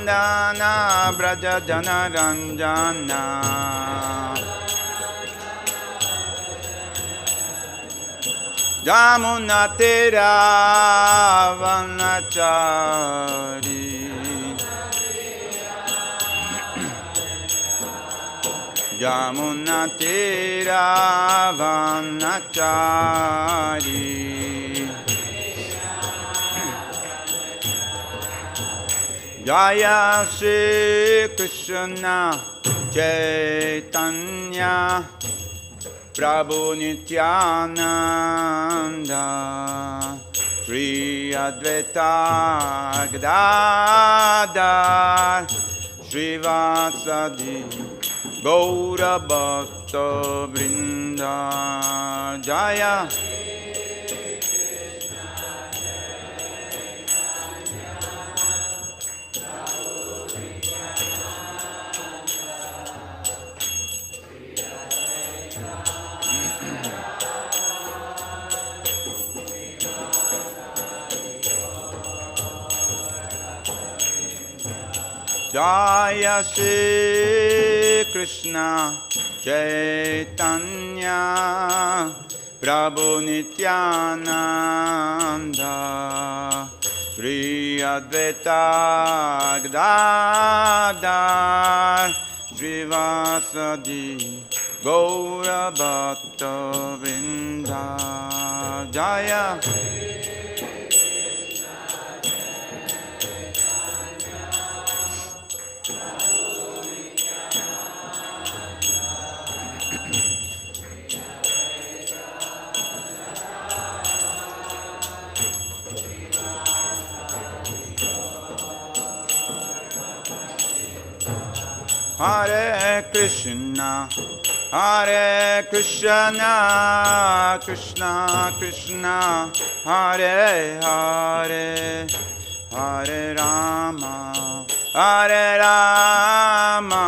Nandana Braja Janaranjana Jamunatira Vanachari Jamunatira Vanachari Jaya Shri Krishna Chaitanya Prabhu Nityananda Shri Advaita Gadadhar Srivasadi Gaura Bhakta Vrinda Jaya Jaya Shri Krishna Chaitanya Prabhu Nityananda Shri Advaita Gadadhar Srivasadi Gaura Bhakta Vrinda Jaya Hare Krishna, Hare Krishna, Krishna Krishna, Hare Hare, Hare Rama, Hare Rama,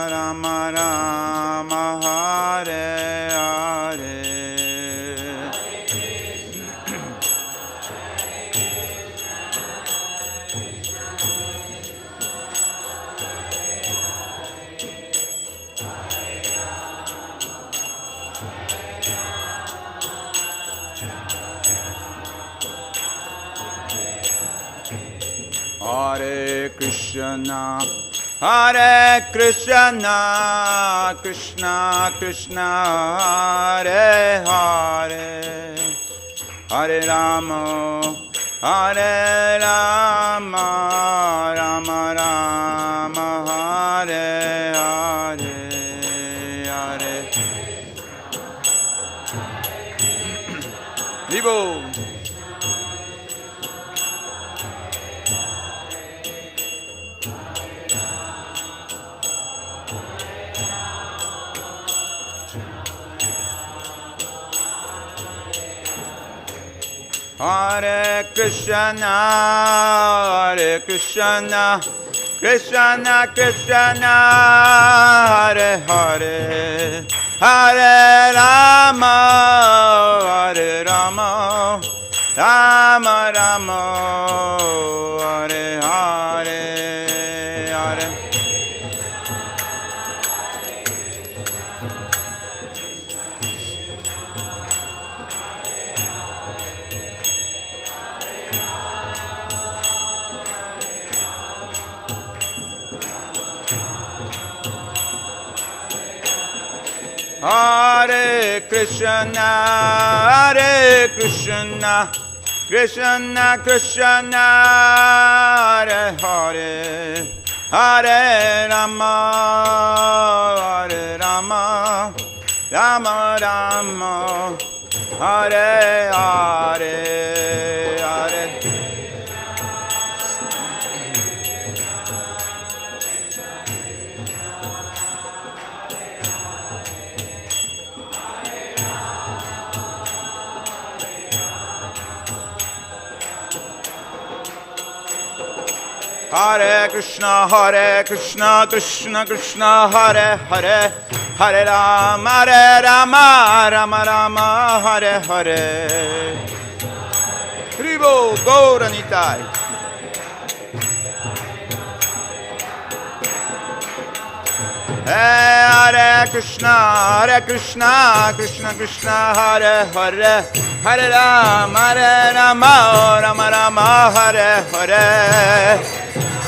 Rama Rama, Hare Hare. Hare Krishna, Hare Krishna, Krishna Krishna, Hare Hare, Hare Rama, Hare Rama, Rama Rama, Hare Hare, Hare Vivo. Hare Krishna, Hare Krishna, Krishna Krishna, Hare Hare, Hare Rama, Hare Rama, Rama Rama, Hare Hare, Hare. Hare Krishna, Hare Krishna, Krishna Krishna, Hare Hare, Hare Rama, Hare Rama, Rama Rama, Hare Hare, Hare. Hare Krishna, Krishna Krishna, Hare Hare, Hare Rama, Rama Rama, Hare Hare. Hribo Gauranitai. Hare Krishna, Krishna Krishna, Hare Hare, Hare Rama, Rama Rama, Hare Hare.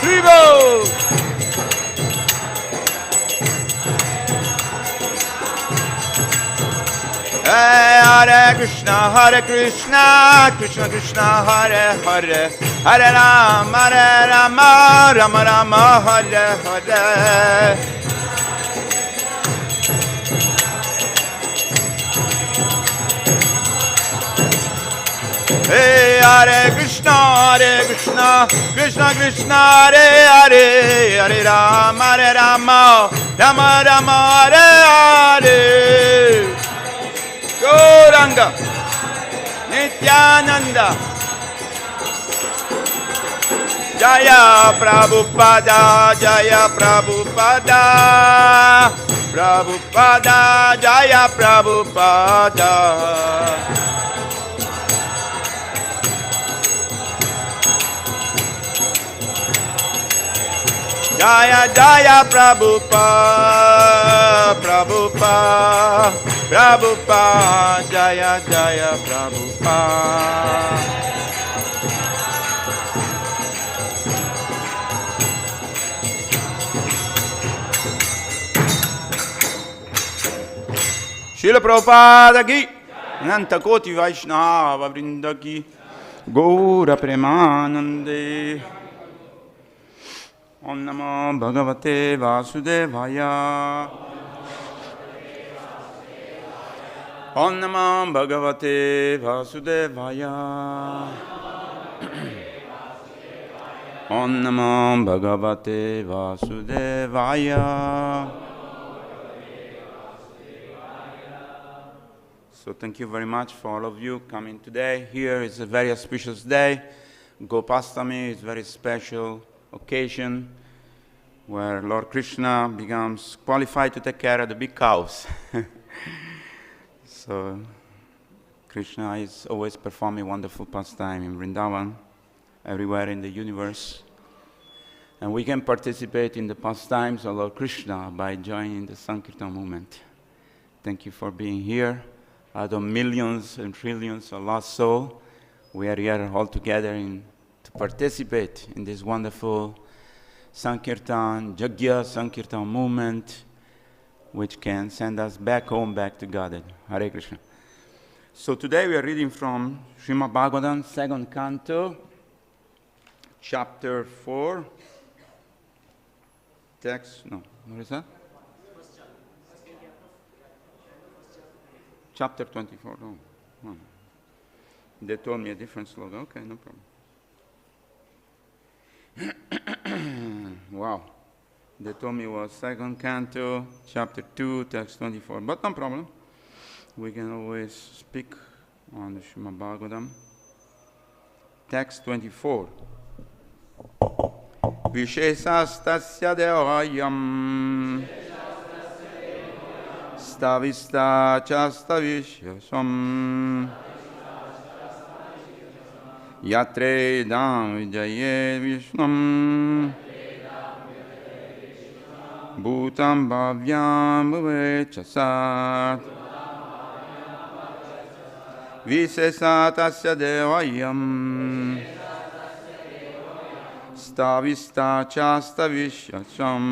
Vivo! Hare Krishna, Krishna Krishna, Hare Hare, Hare Rama, Rama Rama, Hare Hare. Hare Krishna, Krishna Krishna, Hare Hare, Hare Rama, Rama Rama, Hare Hare. Ganga, Nityananda, Jaya Prabhupada, Jaya Prabhupada, Prabhupada, Jaya Prabhupada. Jaya Jaya Prabhupada, Prabhupada, Prabhupada, Jaya Jaya Prabhupada. Srila Prabhupada ki, Ananta Koti Vaishnava Vrinda ki, Gaura Premanande. Om Namo Bhagavate Vasudevaya. Om Namo Bhagavate Vasudevaya. Om Namo Bhagavate Vasudevaya. So thank you very much for all of you coming today. Here is a very auspicious day. Gopastami is a very special occasion where Lord Krishna becomes qualified to take care of the big cows. So Krishna is always performing wonderful pastime in Vrindavan, everywhere in the universe. And we can participate in the pastimes of Lord Krishna by joining the Sankirtan movement. Thank you for being here. Out of millions and trillions of lost souls, we are here all together to participate in this wonderful Sankirtan, Jagya Sankirtan movement, which can send us back home, back to Godhead. Hare Krishna. So today we are reading from Srimad Bhagavatam, 2nd Canto, Chapter 4. Text, no, what is that? Chapter 24. Oh. They told me a different slogan. Okay, no problem. Wow. They told me it was 2nd Canto, Chapter 2, Text 24. But no problem. We can always speak on the Srimad Bhagavatam. Text 24. Viśeṣas tasya deho ayam. Sthaviṣṭhaś sthaviśyasom. Yatredaṁ viśvam. Bhūtaṁ bhavyam viśeṣaḥ. Viśeṣaḥ tasya deho ayam. Sthaviṣṭhaś sthaviṣṭhaśam.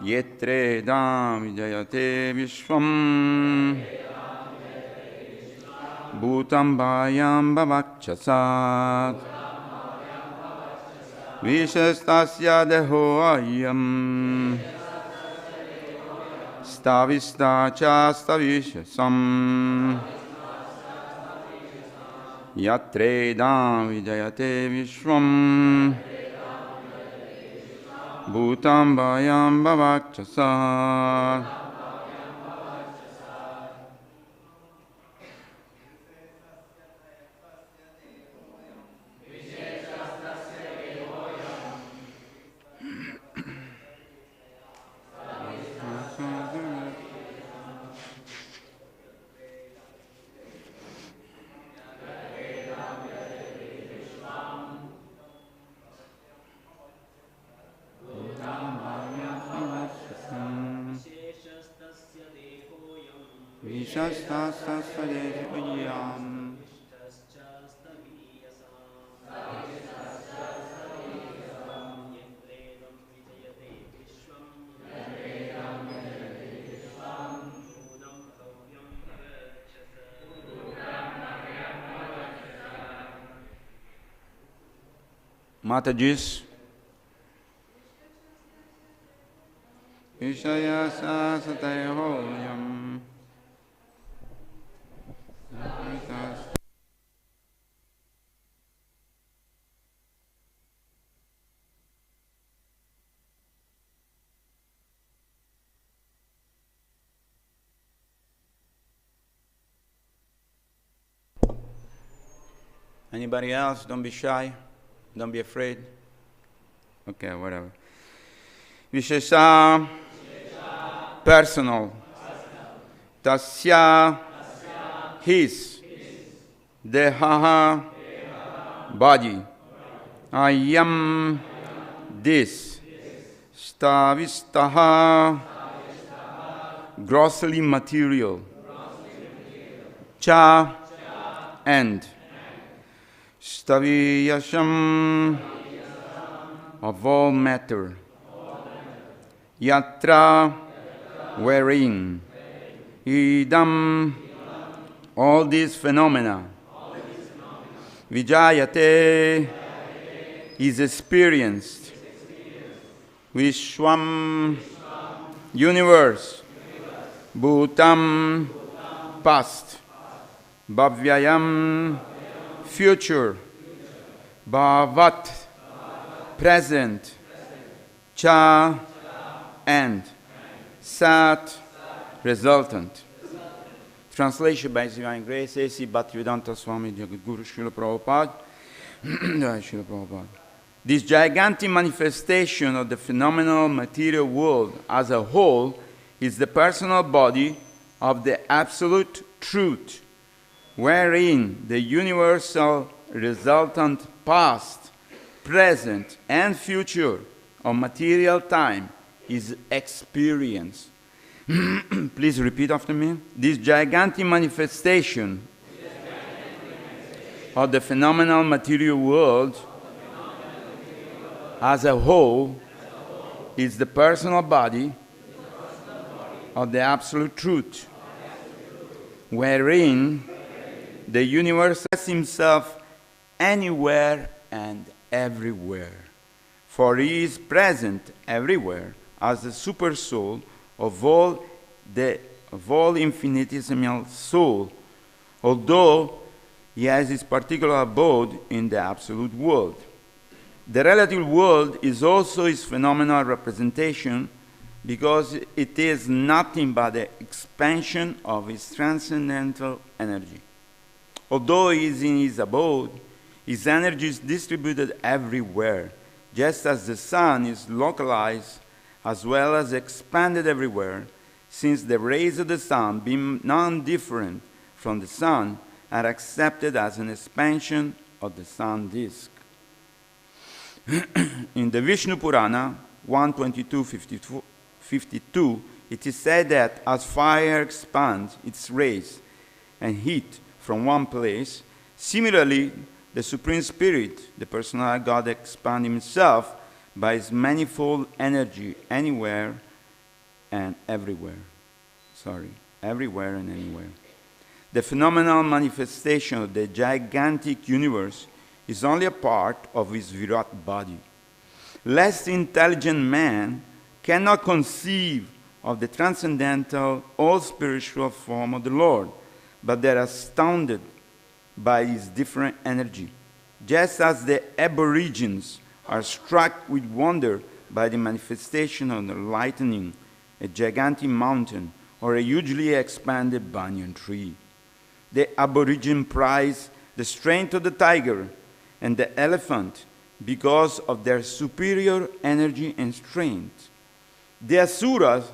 Yatredaṁ vyajyate viśvam. Bhūtam bhavyam bhavac. Viśeṣaḥ deho ayam. Sthaviṣṭhaś sthaviṣṭhaśam. Yatredaṁ vyajyate viśvam. Bhūtam bhavyam bhavac. ayam. Matajis, viśeṣaḥ deho ayam. Anybody else? Don't be shy. Don't be afraid. Okay, whatever. Viśeṣaḥ, personal. Tasya, his. Dehaḥ, body. Ayam, this. Sthaviṣṭhaḥ, grossly material. Cha, and. Sthavīyasām, of all matter. Yatra, wherein. Idam, all these phenomena. Vyajyate, is experienced. viśvam, universe. Bhūtam, past. Bhavyam, future. Bhavac, present. Cha, end. Sat, resultant. Translation by His Divine Grace, A.C. Bhaktivedanta Swami Jagadguru Srila Prabhupada. Srila Prabhupada. This gigantic manifestation of the phenomenal material world as a whole is the personal body of the Absolute Truth, wherein the universal resultant past, present, and future of material time is experienced. Please repeat after me. This gigantic manifestation of the phenomenal material world as a whole is the personal body of the Absolute Truth, wherein the universe has himself anywhere and everywhere. For he is present everywhere as the super soul of all infinitesimal soul, although he has his particular abode in the absolute world. The relative world is also his phenomenal representation, because it is nothing but the expansion of his transcendental energy. Although he is in his abode, his energy is distributed everywhere, just as the sun is localized as well as expanded everywhere, since the rays of the sun, being non-different from the sun, are accepted as an expansion of the sun disk. In the Viṣṇu Purāṇa 1:22-52, it is said that as fire expands its rays and heat from one place, similarly the Supreme Spirit, the Personality of God, expands himself by his manifold energy anywhere and everywhere. Everywhere and anywhere. The phenomenal manifestation of the gigantic universe is only a part of his virāṭ body. Less intelligent man cannot conceive of the transcendental, all-spiritual form of the Lord, but they are astounded by his different energy, just as the aborigines are struck with wonder by the manifestation of the lightning, a gigantic mountain, or a hugely expanded banyan tree. The aborigine prize the strength of the tiger and the elephant because of their superior energy and strength. The asuras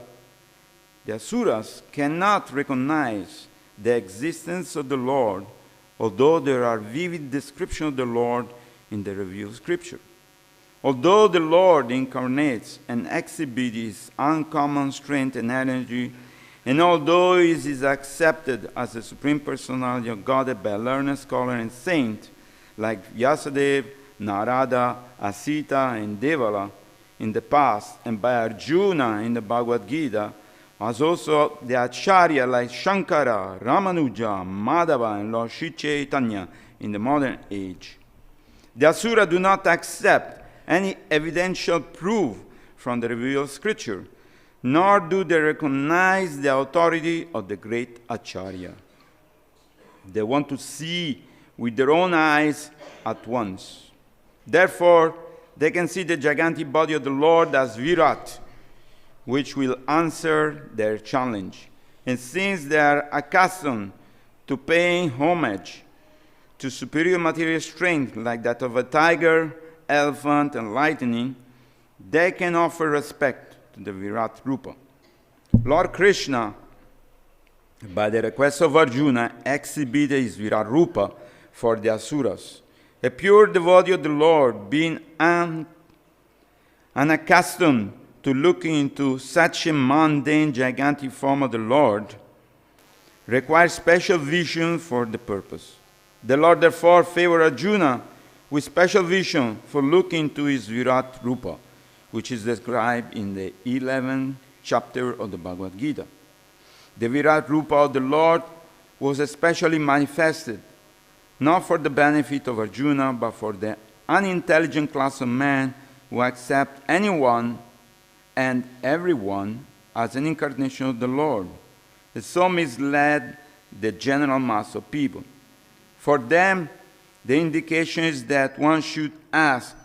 cannot recognize the existence of the Lord, although there are vivid descriptions of the Lord in the revealed scripture. Although the Lord incarnates and exhibits his uncommon strength and energy And although he is accepted as the Supreme Personality of Godhead by a learned scholar and saint like Vyasadeva, Narada, Asita and Devala in the past, and by Arjuna in the Bhagavad-gītā, as also the Acharya like Shankara, Ramanuja, Madhava, and Lord Sri Chaitanya in the modern age. The Asura do not accept any evidential proof from the revealed scripture, nor do they recognize the authority of the great Acharya. They want to see with their own eyes at once. Therefore, they can see the gigantic body of the Lord as virāṭ, which will answer their challenge. And since they are accustomed to paying homage to superior material strength like that of a tiger, elephant, and lightning, they can offer respect to the virāṭ-rūpa. Lord Krishna, by the request of Arjuna, exhibited his virāṭ-rūpa for the asuras. A pure devotee of the Lord, being unaccustomed to looking into such a mundane, gigantic form of the Lord, requires special vision for the purpose. The Lord therefore favored Arjuna with special vision for looking into his virāṭ-rūpa, which is described in the 11th chapter of the Bhagavad-gītā. The virāṭ-rūpa of the Lord was especially manifested, not for the benefit of Arjuna, but for the unintelligent class of men who accept anyone and everyone as an incarnation of the Lord. It so misled the general mass of people. For them, the indication is that one should ask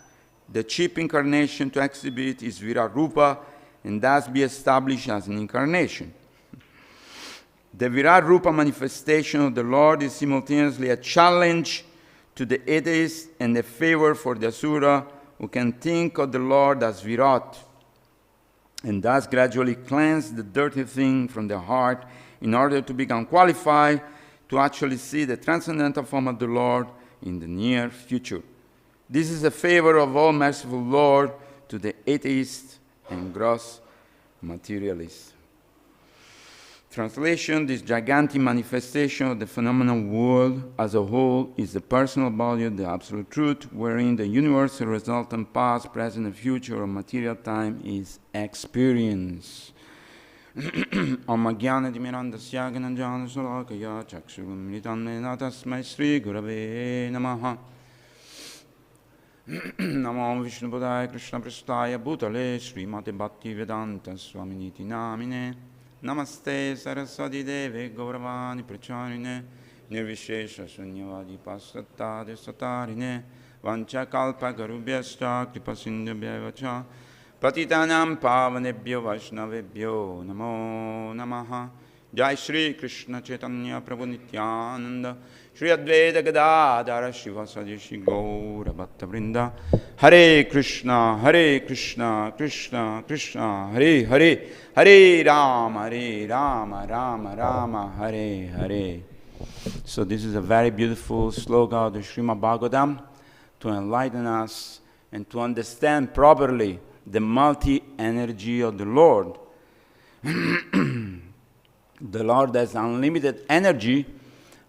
the cheap incarnation to exhibit his virāṭ-rūpa and thus be established as an incarnation. The virāṭ-rūpa manifestation of the Lord is simultaneously a challenge to the atheist and a favor for the asura who can think of the Lord as virāṭ and thus gradually cleanse the dirty thing from the heart in order to become qualified to actually see the transcendental form of the Lord in the near future. This is a favor of all-merciful Lord to the atheist and gross materialist. Translation: this gigantic manifestation of the phenomenal world as a whole is the personal body of the absolute truth, wherein the universal resultant past, present, and future of material time is experienced. Om Jnana Timirandasya Gnanjana Salakaya Chakshurumritam Nena Tasmai Sri Gurave Namaha. Namo Viṣṇu Purāṇa Krishna Prasthaya Bhutale Srimate Bhaktivedanta Swaminiti Namine. Namaste Saraswati Deve Gauravani Pracharine Nirvishesha Sunyavadi Pasattade Satarine Vancha Kalpa Garubhyascha Kripasindhya Vacha Patitanam Pavanebhyo Vaishnavebhyo Namo Namaha. Jai Shri Krishna Chaitanya Prabhu Nityananda Shri Advaita Gadadhara Shivasadi Shri Gaura Bhatta Vrinda. Hare Krishna, Krishna Krishna, Hare Hare, Hare Rama, Rama Rama, Hare Hare. So this is a very beautiful sloka of the Srimad Bhagavatam to enlighten us and to understand properly the multi-energy of the Lord. The Lord has unlimited energy,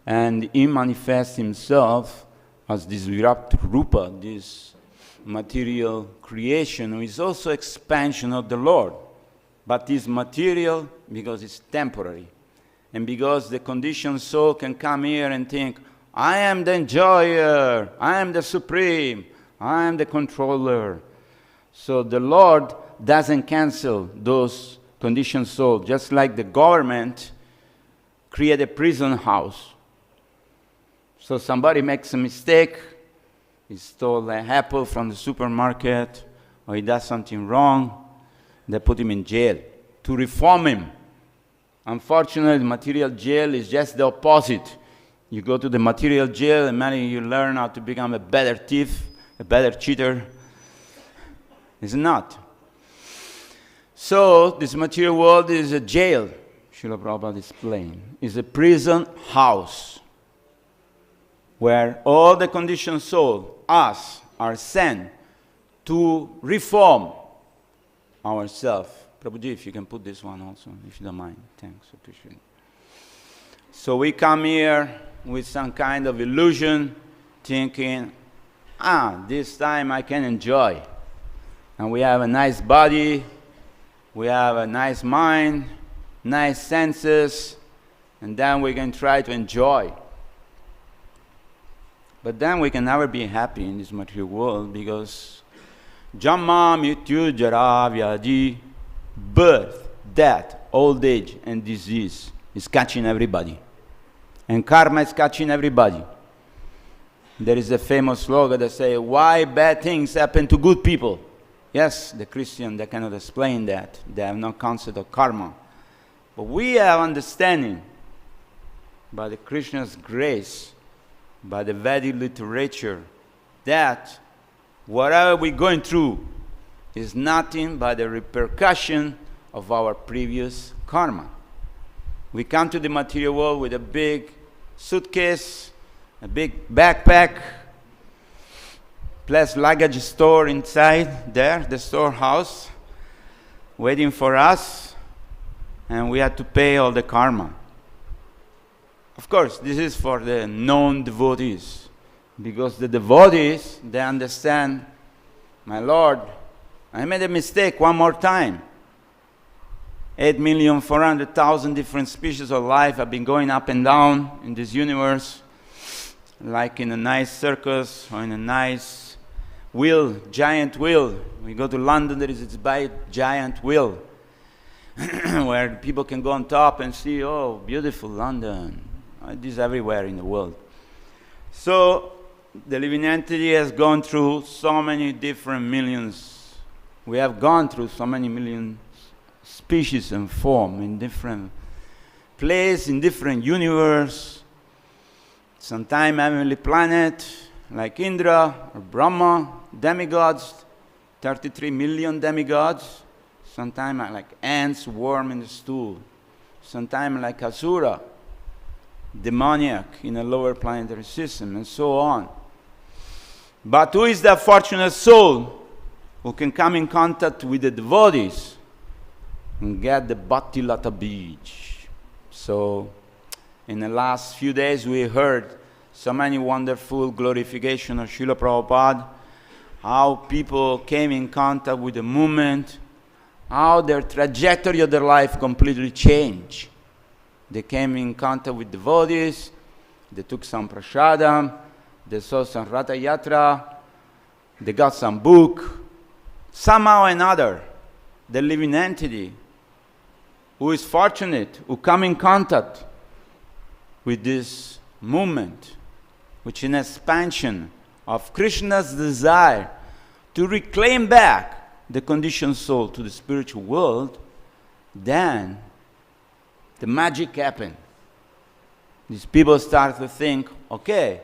and He manifests Himself as this virāṭ-rūpa, this material creation, which is also expansion of the Lord. But it's material because it's temporary. And because the conditioned soul can come here and think, I am the enjoyer, I am the supreme, I am the controller. So the Lord doesn't cancel those conditioned souls, just like the government create a prison house. So somebody makes a mistake, he stole an apple from the supermarket, or he does something wrong, they put him in jail to reform him. Unfortunately, the material jail is just the opposite. You go to the material jail and maybe you learn how to become a better thief, a better cheater. It's not. So, this material world is a jail, Srila Prabhupada explained. It's a prison house where all the conditioned souls, us, are sent to reform ourselves. Prabhuji, if you can put this one also, if you don't mind. Thanks, appreciate it. So we come here with some kind of illusion, thinking, this time I can enjoy. And we have a nice body, we have a nice mind, nice senses, and then we can try to enjoy. But then we can never be happy in this material world, because Janma Mrityu Jara Vyadi, birth, death, old age, and disease is catching everybody. And karma is catching everybody. There is a famous slogan that says, why bad things happen to good people? Yes, the Christian, they cannot explain that. They have no concept of karma. But we have understanding by the Krishna's grace, by the Vedic literature, that whatever we're going through is nothing but the repercussion of our previous karma. We come to the material world with a big suitcase, a big backpack, plus luggage store inside there, the storehouse, waiting for us, and we had to pay all the karma. Of course, this is for the non-devotees, because the devotees, they understand, my Lord, I made a mistake one more time. 8,400,000 different species of life have been going up and down in this universe, like in a nice circus or in a nice wheel, giant wheel. We go to London, there is this big giant wheel where people can go on top and see, oh, beautiful London. This is everywhere in the world. So the living entity has gone through so many different millions. We have gone through so many million species and form in different places, in different universe. Sometimes heavenly planet like Indra or Brahma, demigods, 33 million demigods. Sometimes like ants, worm in the stool. Sometimes like Asura, demoniac in a lower planetary system, and so on. But who is that fortunate soul who can come in contact with the devotees and get the Bhakti Lata Beach? So, in the last few days we heard so many wonderful glorification of Srila Prabhupada, how people came in contact with the movement, how their trajectory of their life completely changed. They came in contact with devotees, they took some prasadam, they saw some Ratha Yatra, they got some book. Somehow or another, the living entity who is fortunate, who come in contact with this movement, which is an expansion of Krishna's desire to reclaim back the conditioned soul to the spiritual world, then the magic happened. These people start to think, okay,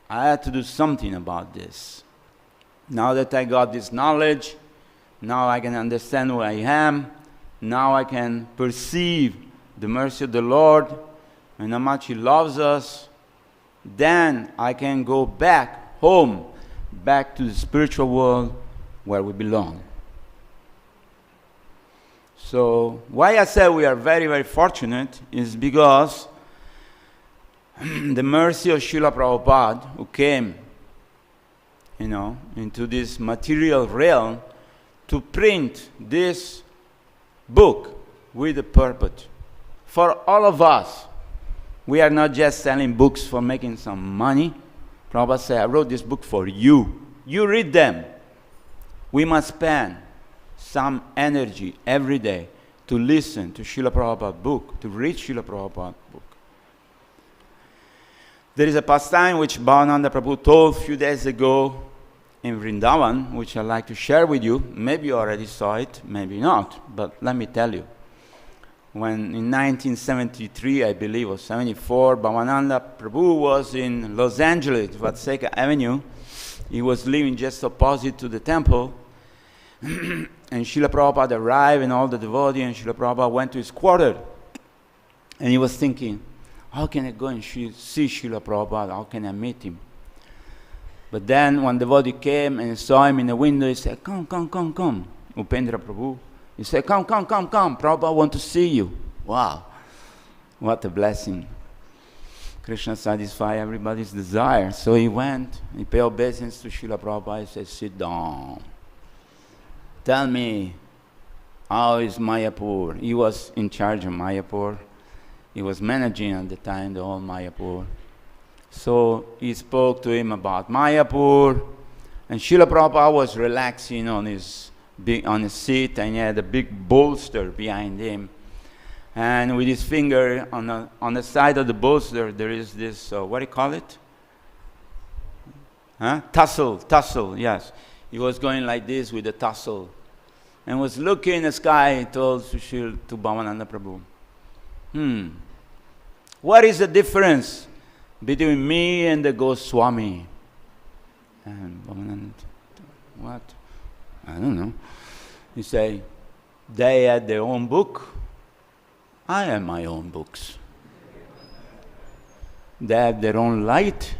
I have to do something about this. Now that I got this knowledge, now I can understand who I am, now I can perceive the mercy of the Lord and how much He loves us, then I can go back home, back to the spiritual world where we belong. So why I say we are very, very fortunate is because the mercy of Srila Prabhupada, who came, into this material realm to print this book with a purpose. For all of us, we are not just selling books for making some money. Prabhupada said, I wrote this book for you. You read them. We must spend some energy every day to listen to Srila Prabhupada's book, to read Srila Prabhupada's book. There is a pastime which Bhavananda Prabhu told a few days ago in Vrindavan, which I'd like to share with you. Maybe you already saw it, maybe not, but let me tell you. When in 1973, I believe, or 74, Bhavananda Prabhu was in Los Angeles, Vatseka Avenue. He was living just opposite to the temple. And Srila Prabhupada arrived and all the devotees, and Srila Prabhupada went to his quarter. And he was thinking, how can I go and see Srila Prabhupada? How can I meet him? But then one devotee came and saw him in the window. He said, come. Upendra Prabhu. He said, come, Prabhupada want to see you. Wow, what a blessing. Krishna satisfied everybody's desire. So he went, he paid obeisance to Srila Prabhupada. He said, sit down. Tell me, how is Mayapur? He was in charge of Mayapur. He was managing at the time the whole Mayapur. So he spoke to him about Mayapur. And Srila Prabhupada was relaxing on his seat, and he had a big bolster behind him. And with his finger on the side of the bolster, there is this, what do you call it? Tussle, yes. He was going like this with the tussle. And was looking in the sky, he told to Bhavananda Prabhu, what is the difference between me and the Goswami? And Bhavananda, what? I don't know. He said, they had their own book. I have my own books. They have their own light.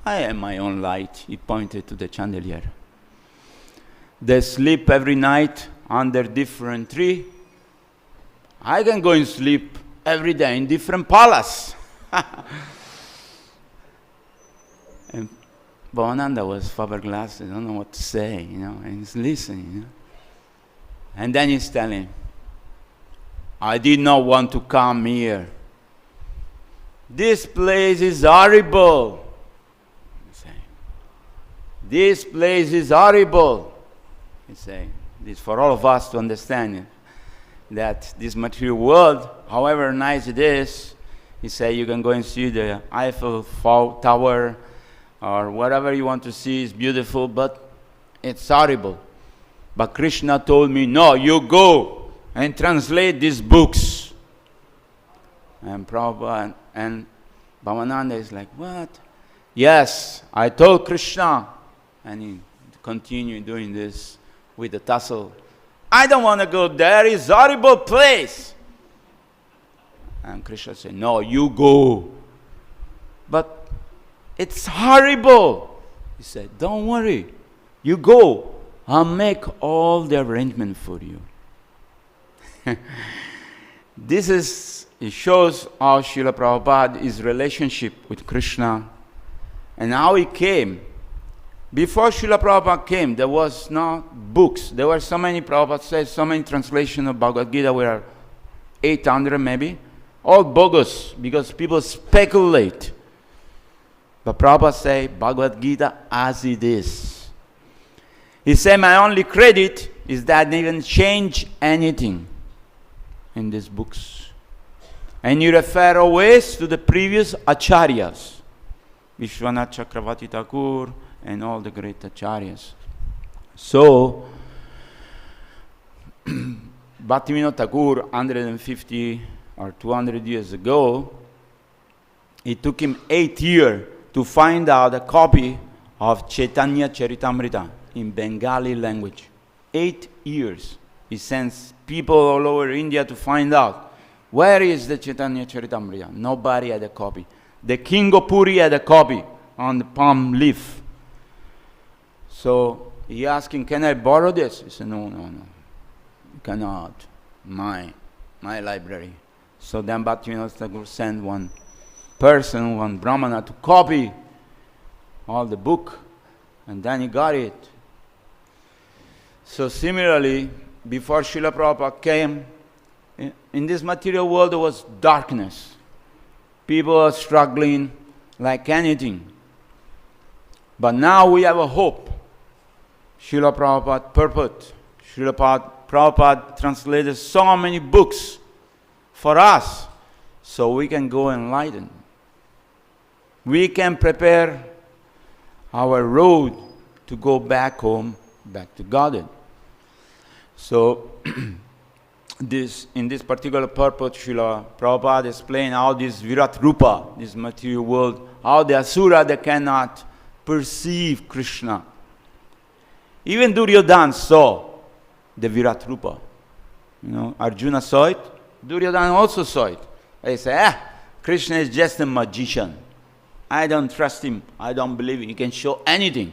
I have my own light. He pointed to the chandelier. They sleep every night under different tree. I can go and sleep every day in different palace. And Bhavananda was flabbergasted. I don't know what to say, and he's listening, And then he's telling, I did not want to come here. This place is horrible. This place is horrible. He's saying, this for all of us to understand that this material world, however nice it is, he said you can go and see the Eiffel Tower or whatever you want to see is beautiful, but it's horrible. But Krishna told me, no, you go and translate these books. And Prabhupada and Bhavananda is like, what? Yes, I told Krishna. And he continued doing this with the tussle. I don't want to go there, it's a horrible place. And Krishna said, no, you go. But it's horrible. He said, don't worry, you go. I'll make all the arrangement for you. It shows how Srila Prabhupada, his relationship with Krishna, and how he came. Before Srila Prabhupada came, there was no books. There were so many, Prabhupada said, so many translations of Bhagavad-gītā, were 800 maybe, all bogus, because people speculate. But Prabhupada said, Bhagavad-gītā as it is. He said, my only credit is that I didn't change anything in these books. And you refer always to the previous acharyas, Vishwanath Chakravarti Thakur, and all the great acharyas. So, Bhaktivinoda Thakur, 150 or 200 years ago, it took him 8 years to find out a copy of Chaitanya Charitamrita in Bengali language. 8 years. He sends people all over India to find out, where is the Chaitanya Charitamrita? Nobody had a copy. The king of Puri had a copy on the palm leaf. So he asked him, can I borrow this? He said, no, you cannot. My library. So then Bhaktivinoda Thakur sent one person, one brahmana, to copy all the book, and then he got it. So similarly, before Srila Prabhupada came, in this material world there was darkness. People are struggling like anything. But now we have a hope. Srila Prabhupada purport. Srila Prabhupada translated so many books for us, so we can go enlightened. We can prepare our road to go back home, back to Godhead. So, in this particular purport, Srila Prabhupada explained how this virāṭ-rūpa, this material world, how the asura, they cannot perceive Krishna. Even Duryodhana saw the virāṭ-rūpa. Arjuna saw it, Duryodhana also saw it. They say, Krishna is just a magician. I don't trust him. I don't believe him. He can show anything.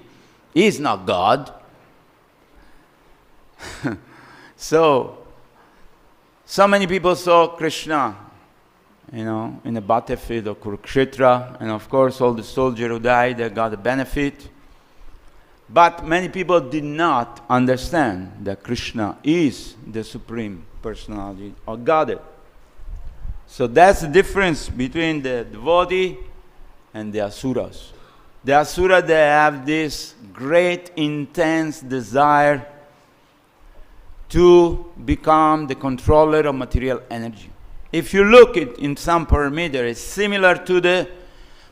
He is not God. So many people saw Krishna, in the battlefield of Kurukshetra, and of course all the soldiers who died, they got a benefit. But many people did not understand that Krishna is the Supreme Personality of Godhead. So that's the difference between the devotee and the asuras. The asuras, they have this great, intense desire to become the controller of material energy. If you look at in some parameter, it's similar to the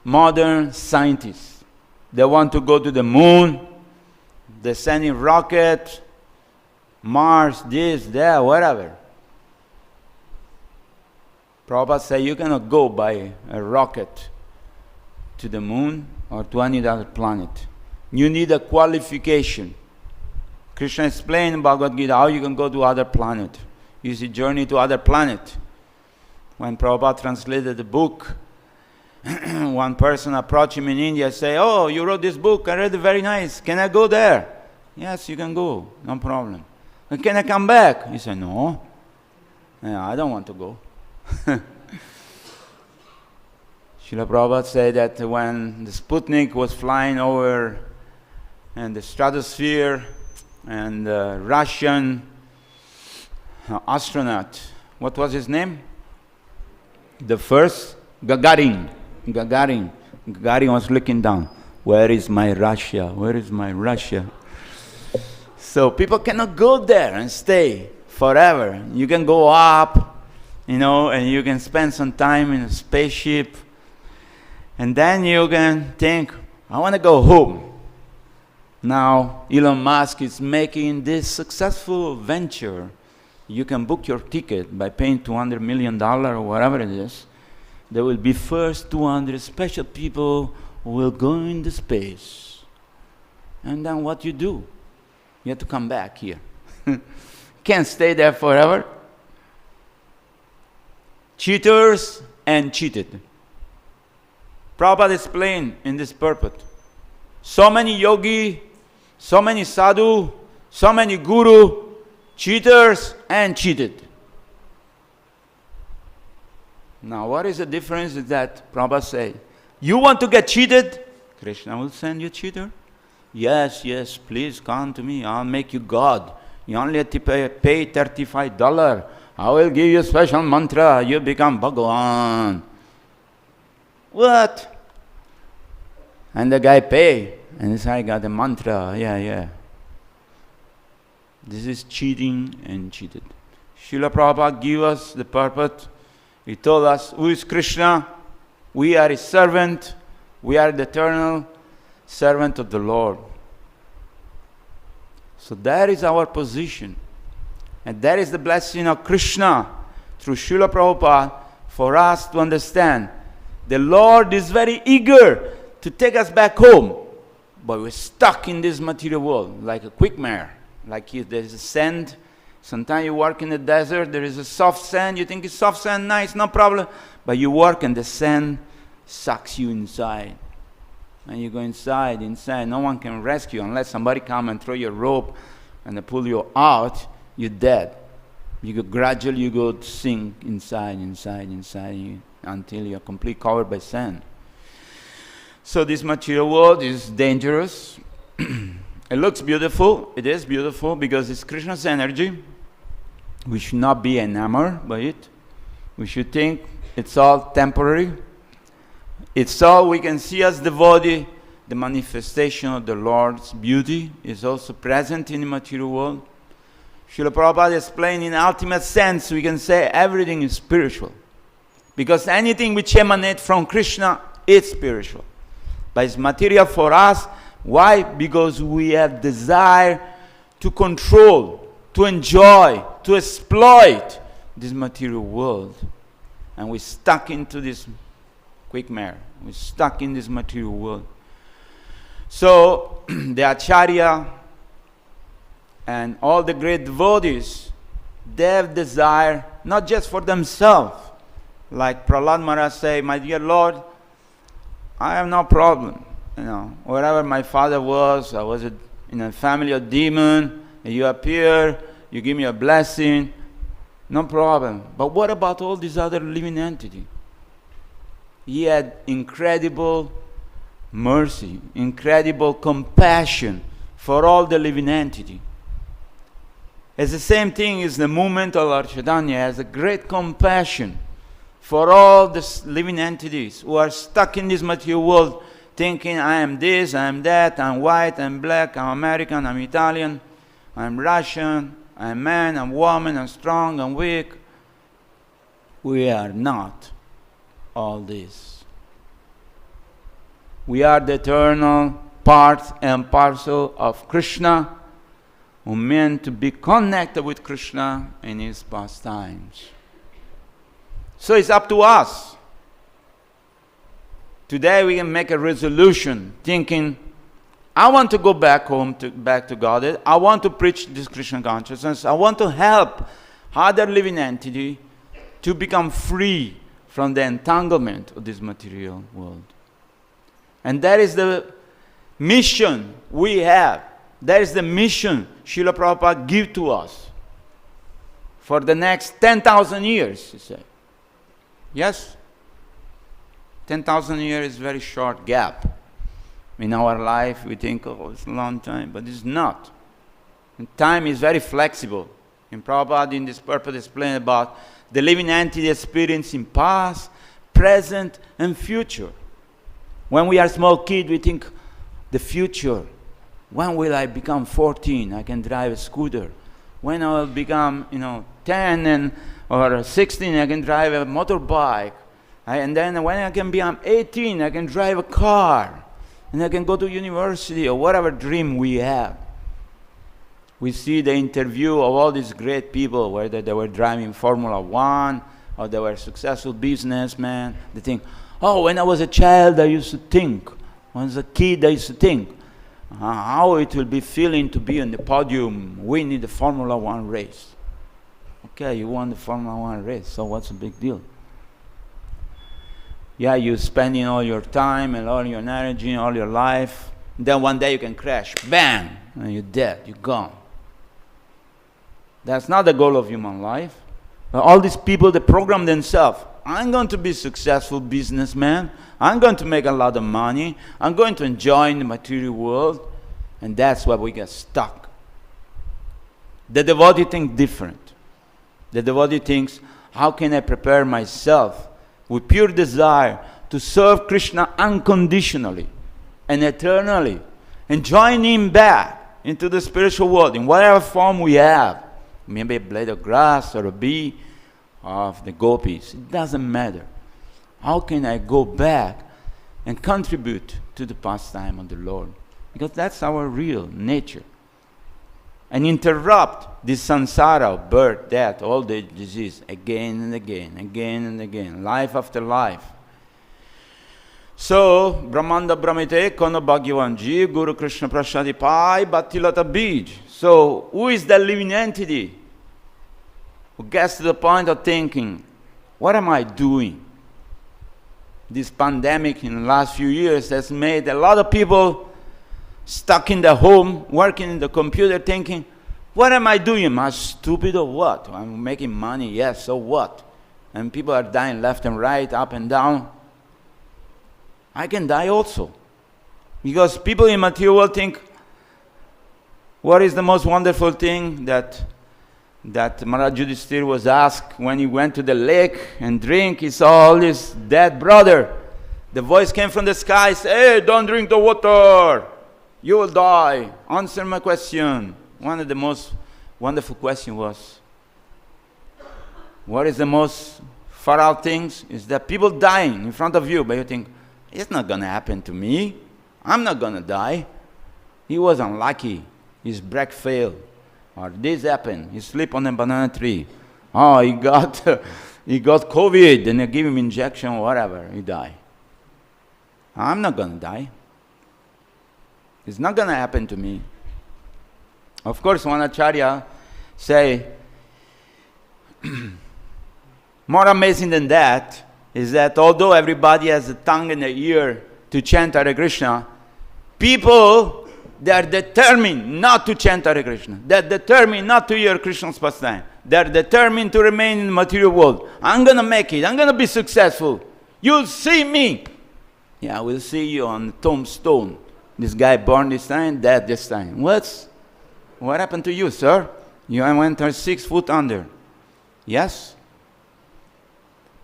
modern scientists. They want to go to the moon, they're sending rocket, Mars, this, that, whatever. Prabhupada said you cannot go by a rocket to the moon or to any other planet. You need a qualification. Krishna explained in Bhagavad-gītā how you can go to other planet. You see, journey to other planet. When Prabhupada translated the book, one person approached him in India and said, "Oh, you wrote this book, I read it, very nice. Can I go there?" "Yes, you can go, no problem." "And can I come back?" He said, "No, I don't want to go." Srila Prabhupada said that when the Sputnik was flying over in the stratosphere, and the Russian astronaut, what was his name? The first, Gagarin was looking down. Where is my Russia? Where is my Russia? So people cannot go there and stay forever. You can go up, and you can spend some time in a spaceship, and then you can think, I want to go home. Now, Elon Musk is making this successful venture. You can book your ticket by paying $200 million or whatever it is. There will be first 200 special people who will go into space. And then what you do? You have to come back here. Can't stay there forever. Cheaters and cheated. Prabhupada explained in this purport. So many yogi, so many sadhu, so many guru, cheaters and cheated. Now what is the difference that Prabhupada said? You want to get cheated? Krishna will send you a cheater. Yes, please come to me. I'll make you God. You only have to pay $35. I will give you a special mantra. You become Bhagavan. What? And the guy pay. And this guy got the mantra. Yeah. This is cheating and cheated. Srila Prabhupada gave us the purport. He told us, who is Krishna? We are his servant. We are the eternal servant of the Lord. So that is our position. And that is the blessing of Krishna through Srila Prabhupada for us to understand. The Lord is very eager to take us back home. But we're stuck in this material world like a quick mare. Like if there's a sand, sometimes you work in the desert, there is a soft sand, you think it's soft sand, nice, no problem. But you work and the sand sucks you inside. And you go inside, no one can rescue you unless somebody come and throw your rope and they pull you out, you're dead. You gradually go to sink inside, until you're completely covered by sand. So this material world is dangerous. It looks beautiful. It is beautiful because it's Krishna's energy. We should not be enamored by it. We should think it's all temporary. It's all we can see as devotee. The manifestation of the Lord's beauty is also present in the material world. Srila Prabhupada explained in ultimate sense, we can say everything is spiritual. Because anything which emanates from Krishna is spiritual. But it's material for us. Why? Because we have desire to control, to enjoy, to exploit this material world. And we're stuck into this quick mare. We're stuck in this material world. So the Acharya and all the great devotees, they have desire not just for themselves. Like Prahlad Maharaj say, my dear Lord, I have no problem. Wherever my father was, I was in a family of demon, and you appear, you give me a blessing, no problem. But what about all these other living entities? He had incredible mercy, incredible compassion for all the living entity. It's the same thing as the movement of Lord Chaitanya has a great compassion for all the living entities who are stuck in this material world thinking, I am this, I am that, I'm white, I'm black, I'm American, I'm Italian, I'm Russian, I'm man, I'm woman, I'm strong, I'm weak. We are not all this. We are the eternal part and parcel of Krishna, who meant to be connected with Krishna in his pastimes. So it's up to us. Today we can make a resolution thinking, I want to go back home, back to Godhead. I want to preach this Krishna consciousness. I want to help other living entity to become free from the entanglement of this material world. And that is the mission we have. That is the mission Srila Prabhupada gave to us for the next 10,000 years, he said. Yes? 10,000 years is a very short gap. In our life, we think, oh, it's a long time, but it's not. And time is very flexible. And Prabhupada in this purpose explained about the living entity experience in past, present, and future. When we are small kids, we think, the future. When will I become 14? I can drive a scooter. When I will become, 10 or 16, I can drive a motorbike. And then when I can be 18, I can drive a car. And I can go to university or whatever dream we have. We see the interview of all these great people, whether they were driving Formula One or they were successful businessmen. They think, oh, when I was a child, I used to think. When I was a kid, I used to think how it will be feeling to be on the podium winning the Formula One race. Okay, you won the Formula One race, so what's the big deal? Yeah, you're spending all your time and all your energy and all your life. Then one day you can crash, bang, and you're dead, you're gone. That's not the goal of human life. But all these people, they program themselves. I'm going to be a successful businessman. I'm going to make a lot of money. I'm going to enjoy the material world. And that's where we get stuck. The devotee thinks different. The devotee thinks, how can I prepare myself with pure desire to serve Krishna unconditionally and eternally and join him back into the spiritual world in whatever form we have. Maybe a blade of grass or a bee of the gopis. It doesn't matter. How can I go back and contribute to the pastime of the Lord? Because that's our real nature. And interrupt this samsara of birth, death, old age, disease, again and again, again and again, life after life. So, Brahmanda Brahmite, Kono Bhagyavan Guru Krishna Prashadi Pai, Bhattilata Bij. So, who is that living entity who gets to the point of thinking, what am I doing? This pandemic in the last few years has made a lot of people stuck in the home, working in the computer, thinking, what am I doing? Am I stupid or what? I'm making money, yes, so what? And people are dying left and right, up and down. I can die also. Because people in material world think, what is the most wonderful thing that Maharaj Yudhishthira was asked when he went to the lake and drink? He saw all his dead brother. The voice came from the sky, said, hey, don't drink the water. You will die. Answer my question. One of the most wonderful questions was, what is the most far out things? Is that people dying in front of you, but you think, it's not going to happen to me. I'm not going to die. He was unlucky. His brake failed. Or this happened. He slept on a banana tree. Oh, he got COVID, and they give him injection or whatever. He died. I'm not going to die. It's not going to happen to me. Of course, one Acharya say, more amazing than that is that although everybody has a tongue and an ear to chant Hare Krishna, people They are determined not to chant Hare Krishna. They are determined not to hear Krishna's pastime. They are determined to remain in the material world. I'm going to make it. I'm going to be successful. You'll see me. Yeah, we'll see you on the tombstone. This guy born this time, dead this time. What happened to you, sir? You went 6 foot under. Yes?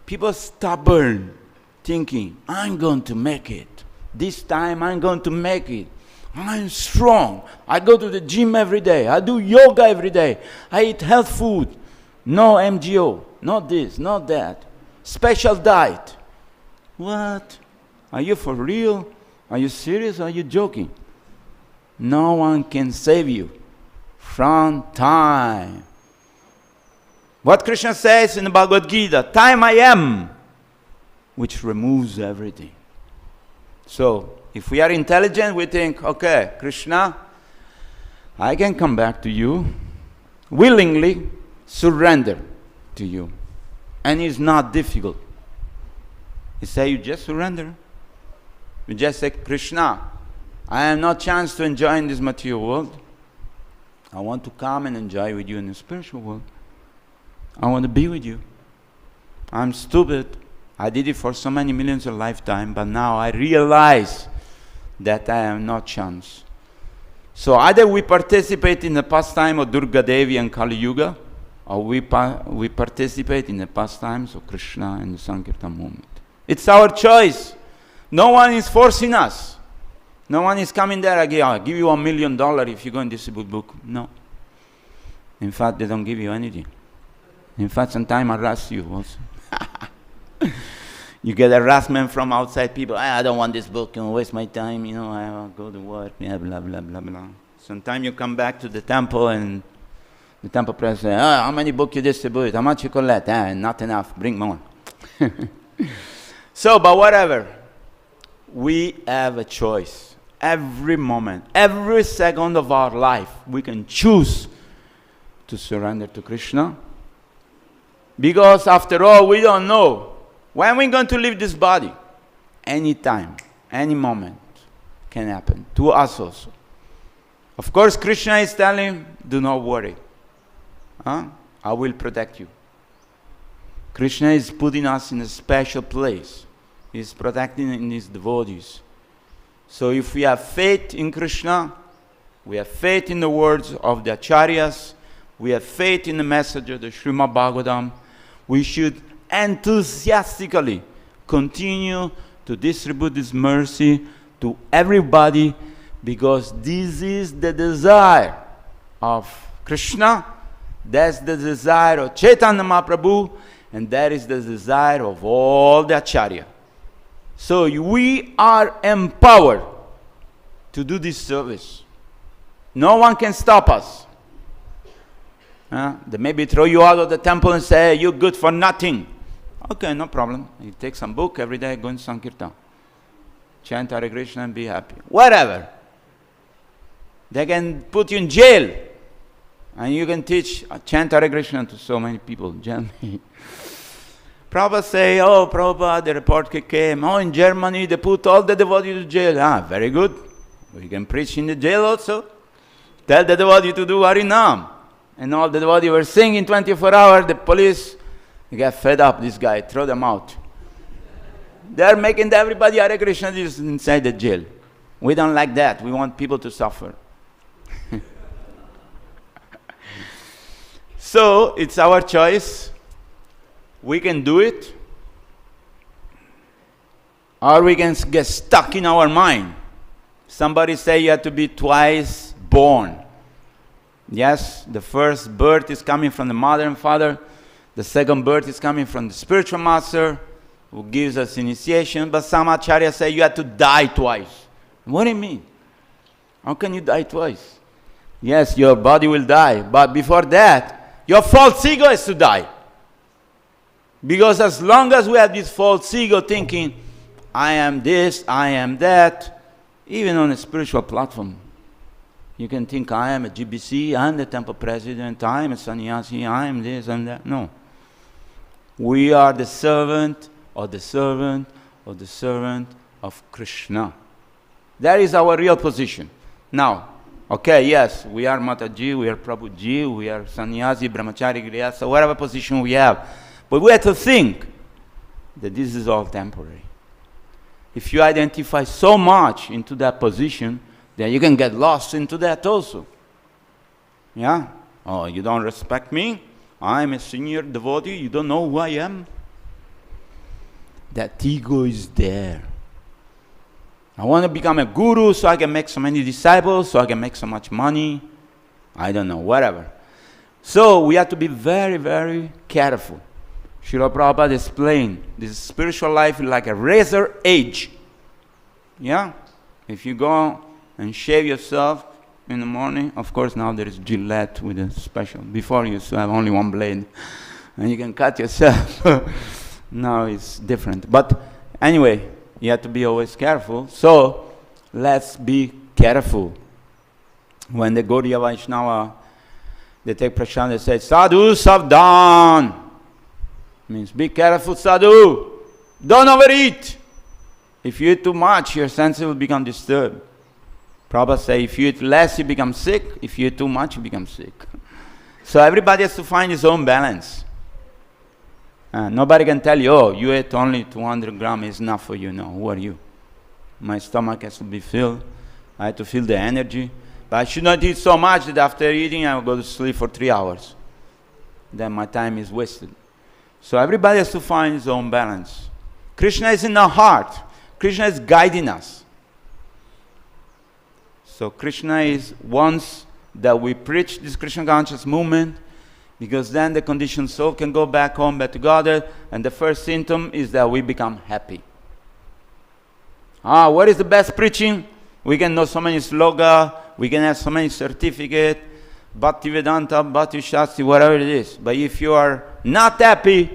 People stubborn, thinking, I'm going to make it. This time I'm going to make it. I'm strong. I go to the gym every day. I do yoga every day. I eat health food. No MGO. Not this, not that. Special diet. What? Are you for real? Are you serious or are you joking? No one can save you from time. What Krishna says in the Bhagavad-gītā, time I am, which removes everything. So, if we are intelligent, we think, okay, Krishna, I can come back to you, willingly surrender to you. And it's not difficult. You say, you just surrender. You just say, Krishna, I have no chance to enjoy in this material world. I want to come and enjoy with you in the spiritual world. I want to be with you. I'm stupid. I did it for so many millions of lifetimes, but now I realize that I have no chance. So either we participate in the pastime of Durga Devi and Kali Yuga, or we participate in the pastimes of Krishna and the Sankirtan movement. It's our choice. No one is forcing us. No one is coming there again, I'll give you $1 million if you go and distribute book. No. In fact, they don't give you anything. In fact, sometimes harass you also. You get harassment from outside people. I don't want this book, waste my time, I'll go to work, blah, blah, blah, blah, blah. Sometimes you come back to the temple and the temple president says, how many books you distribute? How much you collect? Not enough, bring more. So, but whatever. We have a choice. Every moment, every second of our life, we can choose to surrender to Krishna. Because after all, we don't know when we're going to leave this body. Anytime, any moment can happen to us also. Of course, Krishna is telling, do not worry. I will protect you. Krishna is putting us in a special place. He's protecting his devotees. So if we have faith in Krishna, we have faith in the words of the acharyas, we have faith in the message of the Srimad Bhagavatam, we should enthusiastically continue to distribute this mercy to everybody, because this is the desire of Krishna, that's the desire of Chaitanya Mahaprabhu, and that is the desire of all the acharya. So we are empowered to do this service. No one can stop us. They maybe throw you out of the temple and say, you're good for nothing. Okay, no problem. You take some book every day, go in Sankirtan. Chant Hare Krishna and be happy. Whatever. They can put you in jail. And you can teach chant Hare Krishna to so many people. Prabhupada say, Prabhupada, the report came. In Germany they put all the devotees to jail. Very good. We can preach in the jail also. Tell the devotee to do Harinam. And all the devotees were singing 24 hours. The police, they got fed up, this guy, throw them out. They are making everybody Hare Krishna inside the jail. We don't like that. We want people to suffer. So, it's our choice. We can do it, or we can get stuck in our mind. Somebody say you have to be twice born. Yes, the first birth is coming from the mother and father. The second birth is coming from the spiritual master who gives us initiation. But some acharyas say you have to die twice. What do you mean? How can you die twice? Yes, your body will die, but before that, your false ego has to die. Because as long as we have this false ego thinking, I am this, I am that, even on a spiritual platform, you can think, I am a GBC, I am the temple president, I am a sannyasi, I am this and that. No. We are the servant of the servant of the servant of Krishna. That is our real position. Now, okay, yes, we are Mataji, we are Prabhuji, we are Sannyasi, Brahmachari, Grihastha, whatever position we have. But we have to think that this is all temporary. If you identify so much into that position, then you can get lost into that also. Yeah? Oh, you don't respect me? I'm a senior devotee, you don't know who I am? That ego is there. I want to become a guru so I can make so many disciples, so I can make so much money. I don't know, whatever. So we have to be very, very careful. Srila Prabhupada explained, this spiritual life is like a razor edge. Yeah? If you go and shave yourself in the morning, of course now there is Gillette with a special. Before you used to have only one blade, and you can cut yourself. Now it's different. But anyway, you have to be always careful. So let's be careful. When the Gaudiya Vaishnava, they take prashad, they say, Sadhu Savdan. Means be careful, sadhu. Don't overeat. If you eat too much, your senses will become disturbed. Prabhupada say, if you eat less, you become sick. If you eat too much, you become sick. So everybody has to find his own balance. Nobody can tell you, oh, you ate only 200 grams, it's enough for you. No, who are you? My stomach has to be filled. I have to feel the energy. But I should not eat so much that after eating, I will go to sleep for 3 hours. Then my time is wasted. So everybody has to find his own balance. Krishna is in our heart. Krishna is guiding us. So Krishna wants that we preach this Krishna conscious movement, because then the conditioned soul can go back home, back to Godhead, and the first symptom is that we become happy. What is the best preaching? We can know so many sloga, we can have so many certificates, Bhaktivedanta, Bhakti Shastri, whatever it is. But if you are not happy,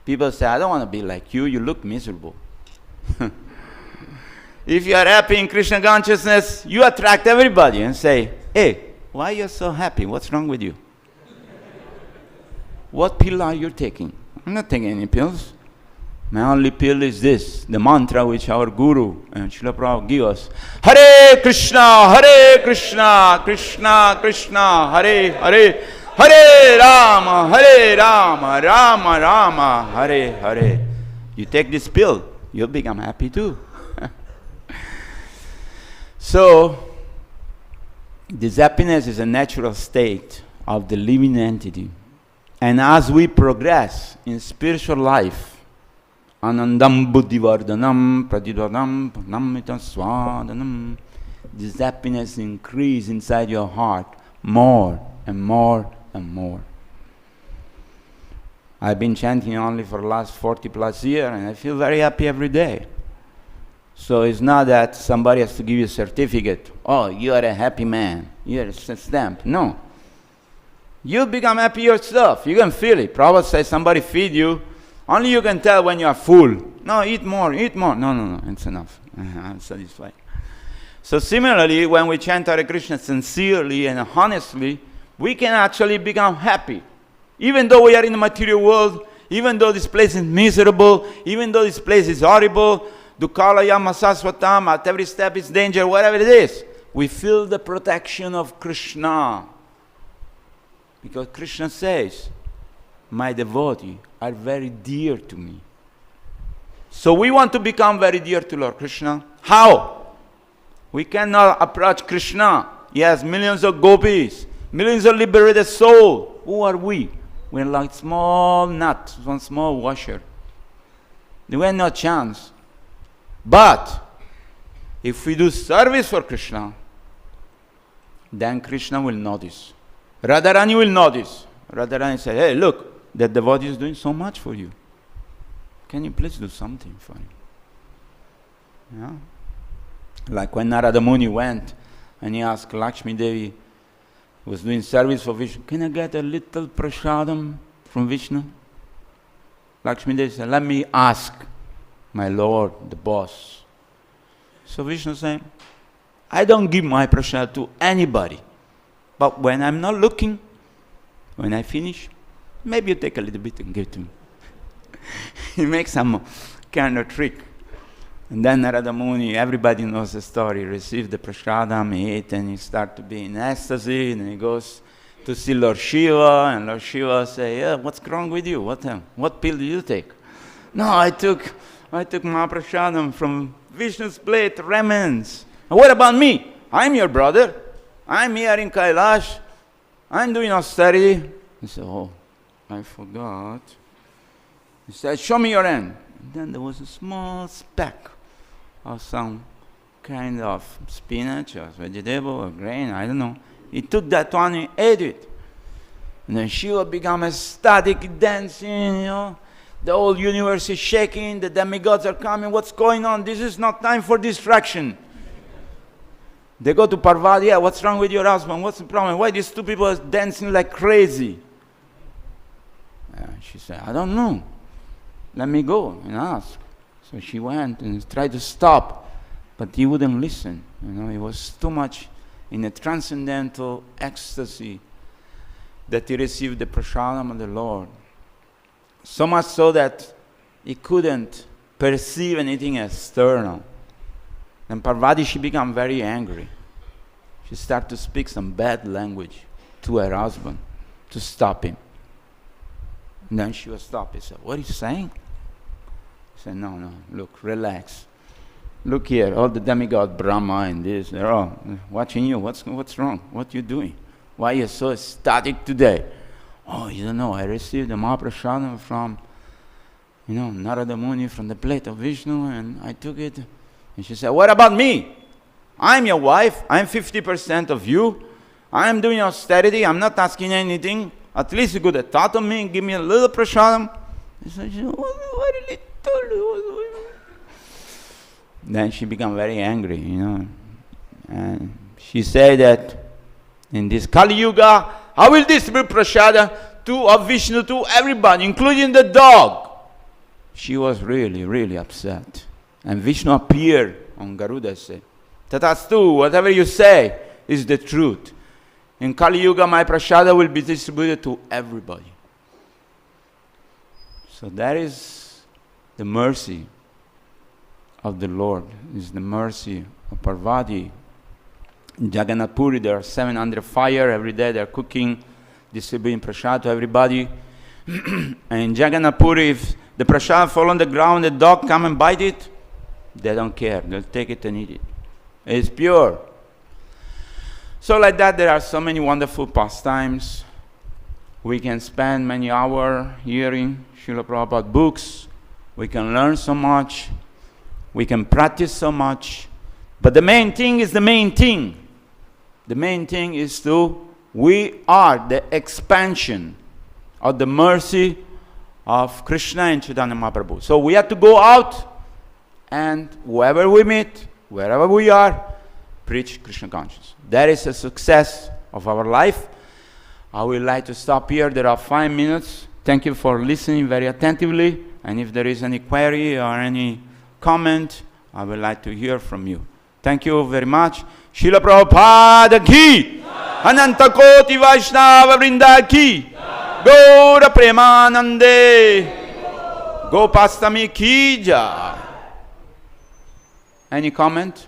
people say, I don't want to be like you, you look miserable. If you are happy in Krishna consciousness, you attract everybody and say, hey, why are you so happy? What's wrong with you? What pill are you taking? I'm not taking any pills. My only pill is this, the mantra which our Guru and Srila Prabhupada give us. Hare Krishna, Krishna Krishna, Hare Hare, Hare Rama, Rama Rama, Hare Hare. You take this pill, you'll become happy too. So, this happiness is a natural state of the living entity. And as we progress in spiritual life, Anandam buddhivardhanam pradidvadam purnamita swadanam, this happiness increases inside your heart more and more and more. I've been chanting only for the last 40 plus years, and I feel very happy every day. So it's not that somebody has to give you a certificate. Oh, you are a happy man. Here is a stamp. No. You become happy yourself. You can feel it. Prabhupada says somebody feed you. Only you can tell when you are full. No, eat more, eat more. No, it's enough. I'm satisfied. So similarly, when we chant Hare Krishna sincerely and honestly, we can actually become happy. Even though we are in the material world, even though this place is miserable, even though this place is horrible, Dukkalayam Asasvatam, at every step is danger, whatever it is, we feel the protection of Krishna. Because Krishna says, my devotees are very dear to me. So we want to become very dear to Lord Krishna. How? We cannot approach Krishna. He has millions of gopis, millions of liberated souls. Who are we? We're like small nut, one small washer. There have no chance. But if we do service for Krishna, then Krishna will notice. Radharani will notice. Radharani say, hey, look, that devotee is doing so much for you. Can you please do something for him? Yeah? Like when Narada Muni went and he asked Lakshmi Devi, who was doing service for Viṣṇu, can I get a little prasadam from Viṣṇu? Lakshmi Devi said, let me ask my Lord, the boss. So Viṣṇu said, I don't give my prasad to anybody. But when I'm not looking, when I finish, maybe you take a little bit and give it to me. He makes some kind of trick. And then Narada Muni, everybody knows the story, received the prasadam, he ate, and he started to be in ecstasy, and he goes to see Lord Shiva, and Lord Shiva say, yeah, what's wrong with you? What pill did you take? No, I took Mahaprasadam from Vishnu's plate, remnants. And what about me? I'm your brother. I'm here in Kailash. I'm doing austerity. He said, oh, I forgot. He said, show me your hand. And then there was a small speck of some kind of spinach or vegetable or grain, I don't know. He took that one and ate it. And then Shiva became ecstatic, dancing, The whole universe is shaking, the demigods are coming, what's going on? This is not time for distraction. They go to Parvati, yeah, what's wrong with your husband? What's the problem? Why these two people are dancing like crazy? She said, I don't know. Let me go and ask. So she went and tried to stop, but he wouldn't listen. He was too much in a transcendental ecstasy that he received the prasadam of the Lord. So much so that he couldn't perceive anything external. And Parvati, she became very angry. She started to speak some bad language to her husband to stop him. And then she was stopped. He said, what are you saying? He said, no, look, relax. Look here, all the demigod Brahma and this, they're all watching you. What's wrong? What are you doing? Why are you so ecstatic today? Oh, you don't know, I received the Mahaprasadam from, Narada Muni, from the plate of Vishnu, and I took it. And she said, what about me? I'm your wife. I'm 50% of you. I'm doing austerity. I'm not asking anything. At least you could have thought of me and give me a little prasadam. He said, very little. Then she became very angry, And she said that in this Kali Yuga, I will distribute prasadam of Vishnu to everybody, including the dog. She was really, really upset. And Vishnu appeared on Garuda and said, Tatastu, whatever you say is the truth. In Kali Yuga, my prasada will be distributed to everybody. So that is the mercy of the Lord, is the mercy of Parvati. In Jagannath Puri, there are 700 fire every day. They're cooking, distributing prasad to everybody. And in Jagannath Puri, if the prasad fall on the ground, the dog come and bite it, they don't care. They'll take it and eat it. It's pure. So like that, there are so many wonderful pastimes. We can spend many hours hearing Srila Prabhupada books. We can learn so much. We can practice so much. But the main thing is the main thing. The main thing is we are the expansion of the mercy of Krishna and Chaitanya Mahaprabhu. So we have to go out and whoever we meet, wherever we are, preach Krishna consciousness. That is the success of our life. I would like to stop here. There are 5 minutes. Thank you for listening very attentively. And if there is any query or any comment, I would like to hear from you. Thank you very much. Srila Prabhupada ki, Ananta Koti Vaishnava Vrinda ki, Gaura Premanande, Gopastami ki jai. Any comment?